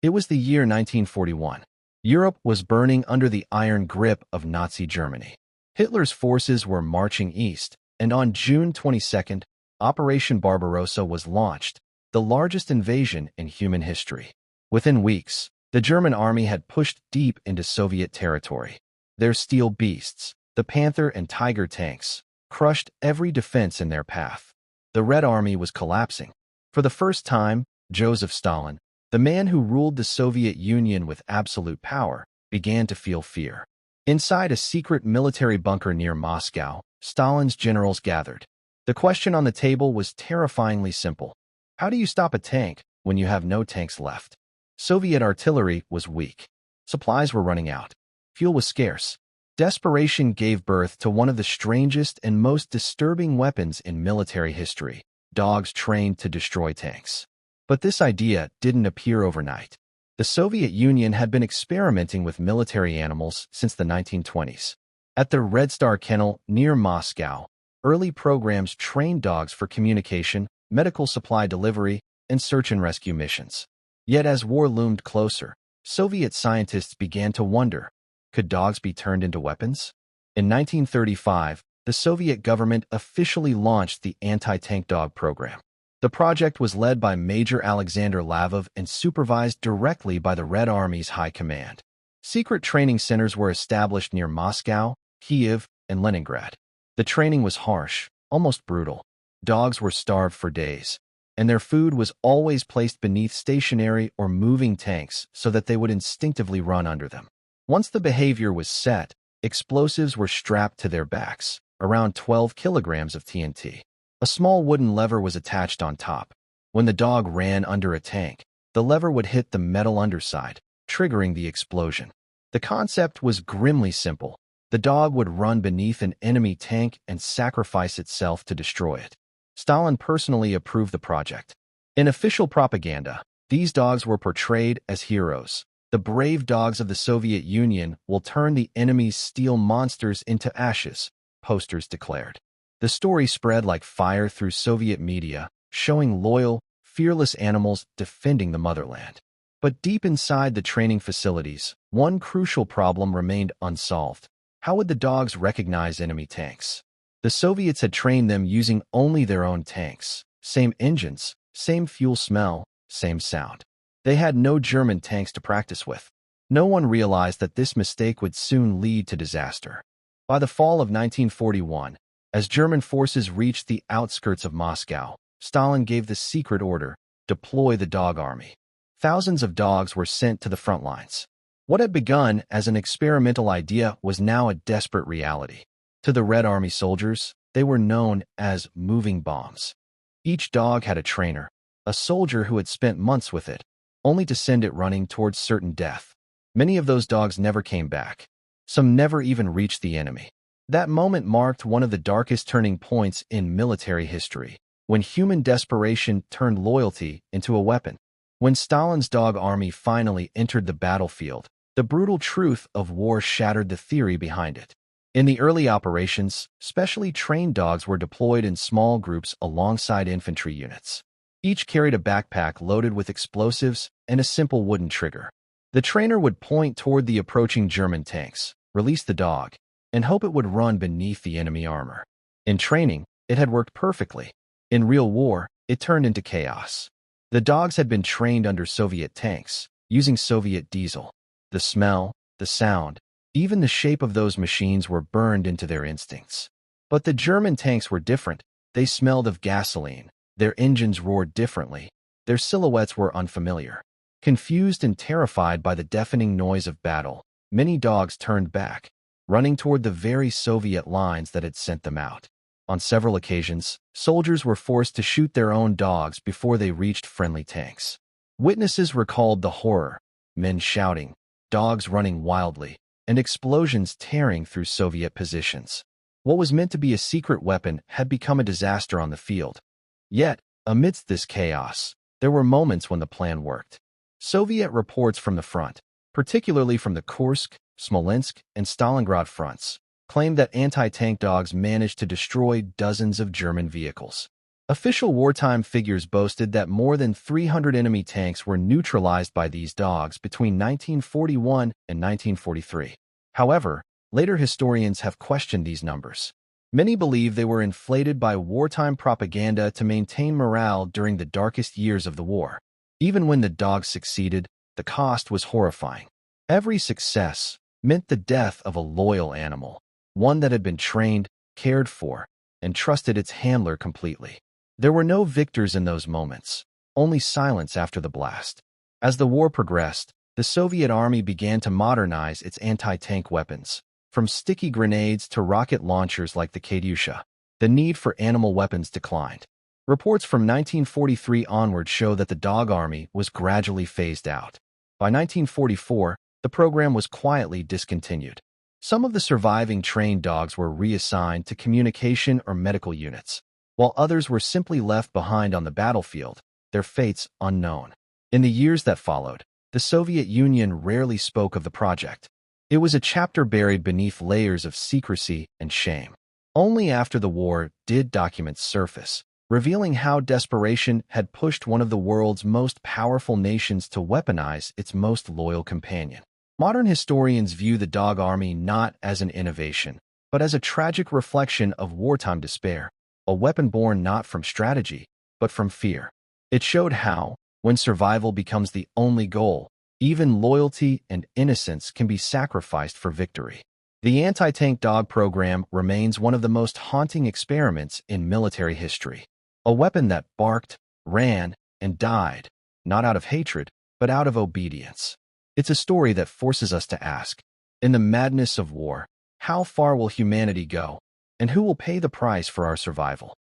It was the year 1941. Europe was burning under the iron grip of Nazi Germany. Hitler's forces were marching east, and on June 22nd, Operation Barbarossa was launched, the largest invasion in human history. Within weeks, the German army had pushed deep into Soviet territory. Their steel beasts, the Panther and Tiger tanks, crushed every defense in their path. The Red Army was collapsing. For the first time, Joseph Stalin, the man who ruled the Soviet Union with absolute power, began to feel fear. Inside a secret military bunker near Moscow, Stalin's generals gathered. The question on the table was terrifyingly simple. How do you stop a tank when you have no tanks left? Soviet artillery was weak. Supplies were running out. Fuel was scarce. Desperation gave birth to one of the strangest and most disturbing weapons in military history: dogs trained to destroy tanks. But this idea didn't appear overnight. The Soviet Union had been experimenting with military animals since the 1920s. At the Red Star Kennel near Moscow, early programs trained dogs for communication, medical supply delivery, and search and rescue missions. Yet as war loomed closer, Soviet scientists began to wonder, could dogs be turned into weapons? In 1935, the Soviet government officially launched the anti-tank dog program. The project was led by Major Alexander Lavov and supervised directly by the Red Army's high command. Secret training centers were established near Moscow, Kiev, and Leningrad. The training was harsh, almost brutal. Dogs were starved for days, and their food was always placed beneath stationary or moving tanks so that they would instinctively run under them. Once the behavior was set, explosives were strapped to their backs, around 12 kilograms of TNT. A small wooden lever was attached on top. When the dog ran under a tank, the lever would hit the metal underside, triggering the explosion. The concept was grimly simple. The dog would run beneath an enemy tank and sacrifice itself to destroy it. Stalin personally approved the project. In official propaganda, these dogs were portrayed as heroes. The brave dogs of the Soviet Union will turn the enemy's steel monsters into ashes, posters declared. The story spread like fire through Soviet media, showing loyal, fearless animals defending the motherland. But deep inside the training facilities, one crucial problem remained unsolved. How would the dogs recognize enemy tanks? The Soviets had trained them using only their own tanks. Same engines, same fuel smell, same sound. They had no German tanks to practice with. No one realized that this mistake would soon lead to disaster. By the fall of 1941, as German forces reached the outskirts of Moscow, Stalin gave the secret order: deploy the dog army. Thousands of dogs were sent to the front lines. What had begun as an experimental idea was now a desperate reality. To the Red Army soldiers, they were known as moving bombs. Each dog had a trainer, a soldier who had spent months with it, only to send it running towards certain death. Many of those dogs never came back. Some never even reached the enemy. That moment marked one of the darkest turning points in military history, when human desperation turned loyalty into a weapon. When Stalin's dog army finally entered the battlefield, the brutal truth of war shattered the theory behind it. In the early operations, specially trained dogs were deployed in small groups alongside infantry units. Each carried a backpack loaded with explosives and a simple wooden trigger. The trainer would point toward the approaching German tanks, release the dog, and hope it would run beneath the enemy armor. In training, it had worked perfectly. In real war, it turned into chaos. The dogs had been trained under Soviet tanks, using Soviet diesel. The smell, the sound, even the shape of those machines were burned into their instincts. But the German tanks were different. They smelled of gasoline. Their engines roared differently. Their silhouettes were unfamiliar. Confused and terrified by the deafening noise of battle, many dogs turned back, running toward the very Soviet lines that had sent them out. On several occasions, soldiers were forced to shoot their own dogs before they reached friendly tanks. Witnesses recalled the horror: men shouting, dogs running wildly, and explosions tearing through Soviet positions. What was meant to be a secret weapon had become a disaster on the field. Yet, amidst this chaos, there were moments when the plan worked. Soviet reports from the front, particularly from the Kursk, Smolensk, and Stalingrad fronts, claimed that anti-tank dogs managed to destroy dozens of German vehicles. Official wartime figures boasted that more than 300 enemy tanks were neutralized by these dogs between 1941 and 1943. However, later historians have questioned these numbers. Many believe they were inflated by wartime propaganda to maintain morale during the darkest years of the war. Even when the dogs succeeded, the cost was horrifying. Every success meant the death of a loyal animal, one that had been trained, cared for, and trusted its handler completely. There were no victors in those moments, only silence after the blast. As the war progressed, the Soviet army began to modernize its anti-tank weapons. From sticky grenades to rocket launchers like the Katyusha, the need for animal weapons declined. Reports from 1943 onward show that the dog army was gradually phased out. By 1944, the program was quietly discontinued. Some of the surviving trained dogs were reassigned to communication or medical units, while others were simply left behind on the battlefield, their fates unknown. In the years that followed, the Soviet Union rarely spoke of the project. It was a chapter buried beneath layers of secrecy and shame. Only after the war did documents surface, revealing how desperation had pushed one of the world's most powerful nations to weaponize its most loyal companion. Modern historians view the dog army not as an innovation, but as a tragic reflection of wartime despair, a weapon born not from strategy, but from fear. It showed how, when survival becomes the only goal, even loyalty and innocence can be sacrificed for victory. The anti-tank dog program remains one of the most haunting experiments in military history. A weapon that barked, ran, and died, not out of hatred, but out of obedience. It's a story that forces us to ask, in the madness of war, how far will humanity go, and who will pay the price for our survival?